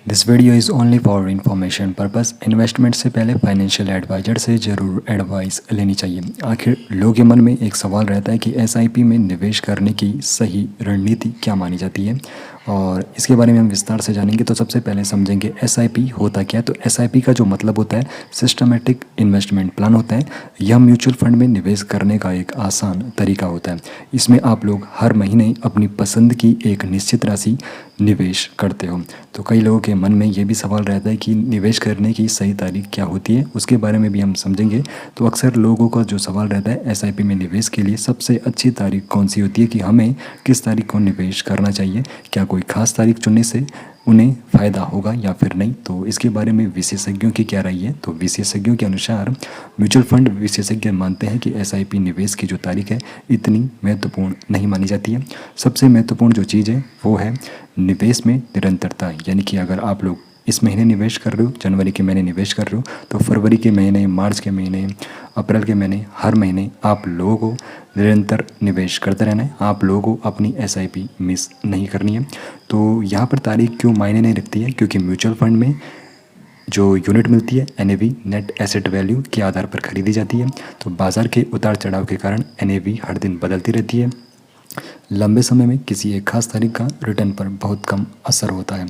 This video is only for information purpose. Investment से पहले financial adviser से ज़रूर एडवाइस लेनी चाहिए। आखिर लोगों के मन में एक सवाल रहता है कि एसआईपी में निवेश करने की सही रणनीति क्या मानी जाती है, और इसके बारे में हम विस्तार से जानेंगे। तो सबसे पहले समझेंगे एसआईपी होता क्या है। तो एसआईपी का जो मतलब होता है, सिस्टमेटिक इन्वेस्टमेंट प्लान होता है। यह म्यूचुअल फंड में निवेश करने का एक आसान तरीका होता है। इसमें आप लोग हर महीने अपनी पसंद की एक निश्चित राशि निवेश करते हो। तो कई लोगों के मन में ये भी सवाल रहता है कि निवेश करने की सही तारीख क्या होती है, उसके बारे में भी हम समझेंगे। तो अक्सर लोगों का जो सवाल रहता है एसआईपी में निवेश के लिए सबसे अच्छी तारीख कौन सी होती है, कि हमें किस तारीख को निवेश करना चाहिए, क्या कोई खास तारीख चुनने से उन्हें फ़ायदा होगा या फिर नहीं। तो इसके बारे में विशेषज्ञों की क्या राय है। तो विशेषज्ञों के अनुसार म्यूचुअल फंड विशेषज्ञ मानते हैं कि एसआईपी निवेश की जो तारीख है इतनी महत्वपूर्ण नहीं मानी जाती है। सबसे महत्वपूर्ण जो चीज़ है वो है निवेश में निरंतरता। यानी कि अगर आप लोग इस महीने निवेश कर रहे हो, जनवरी के महीने निवेश कर रहे हो, तो फरवरी के महीने, मार्च के महीने, अप्रैल के महीने, हर महीने आप लोगों को निरंतर निवेश करते रहना है। आप लोगों को अपनी एसआईपी मिस नहीं करनी है। तो यहाँ पर तारीख क्यों मायने नहीं रखती है, क्योंकि म्यूचुअल फंड में जो यूनिट मिलती है एनएवी, नेट एसेट वैल्यू के आधार पर खरीदी जाती है। तो बाज़ार के उतार चढ़ाव के कारण एनएवी हर दिन बदलती रहती है। लंबे समय में किसी एक खास तारीख का रिटर्न पर बहुत कम असर होता है।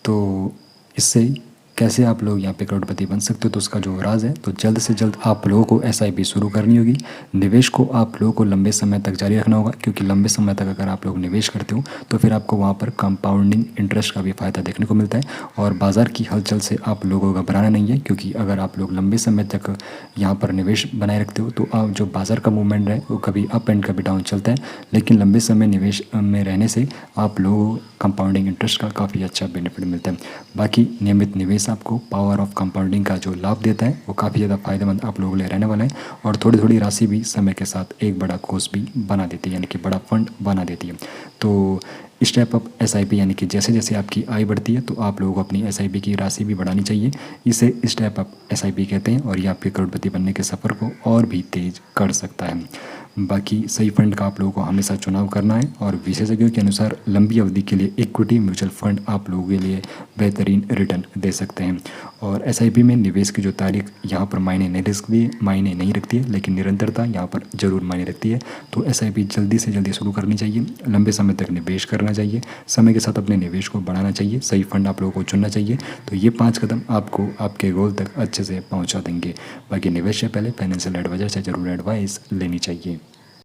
तो इससे कैसे आप लोग यहाँ पे करोड़पति बन सकते हो, तो उसका जो राज है, तो जल्द से जल्द आप लोगों को एसआईपी शुरू करनी होगी। निवेश को आप लोगों को लंबे समय तक जारी रखना होगा, क्योंकि लंबे समय तक अगर आप लोग निवेश करते हो तो फिर आपको वहाँ पर कंपाउंडिंग इंटरेस्ट का भी फ़ायदा देखने को मिलता है। और बाज़ार की हलचल से आप लोगों को घबराना नहीं है, क्योंकि अगर आप लोग लंबे समय तक यहाँ पर निवेश बनाए रखते हो तो आप जो बाज़ार का मूवमेंट है वो कभी अप एंड कभी डाउन चलता है, लेकिन लंबे समय निवेश में रहने से आप लोगों को कंपाउंडिंग इंटरेस्ट का काफ़ी अच्छा बेनिफिट मिलता है। बाकी नियमित निवेश आपको पावर ऑफ कंपाउंडिंग का जो लाभ देता है वो काफ़ी ज़्यादा फायदेमंद आप लोगों के लिए रहने वाला है। और थोड़ी थोड़ी राशि भी समय के साथ एक बड़ा कोष भी बना देती है, यानी कि बड़ा फंड बना देती है। तो स्टेप अप एसआईपी, यानी कि जैसे जैसे आपकी आय बढ़ती है तो आप लोगों को अपनी एसआईपी की राशि भी बढ़ानी चाहिए। इसे स्टेप अप एसआईपी कहते हैं, और ये आपके करोड़पति बनने के सफ़र को और भी तेज कर सकता है। बाकी सही फंड का आप लोगों को हमेशा चुनाव करना है, और विशेषज्ञों के अनुसार लंबी अवधि के लिए इक्विटी म्यूचुअल फंड आप लोगों के लिए बेहतरीन रिटर्न दे सकते हैं। और एसआईपी में निवेश की जो तारीख यहाँ पर मायने नहीं रखती है, लेकिन निरंतरता यहाँ पर ज़रूर मायने रखती है। तो एसआईपी जल्दी से जल्दी शुरू करनी चाहिए, लंबे समय तक निवेश करना चाहिए, समय के साथ अपने निवेश को बढ़ाना चाहिए, सही फंड आप लोगों को चुनना चाहिए। तो ये 5 कदम आपको आपके गोल तक अच्छे से पहुँचा देंगे। बाकी निवेश से पहले फाइनेंशियल एडवाइजर से ज़रूर एडवाइस लेनी चाहिए।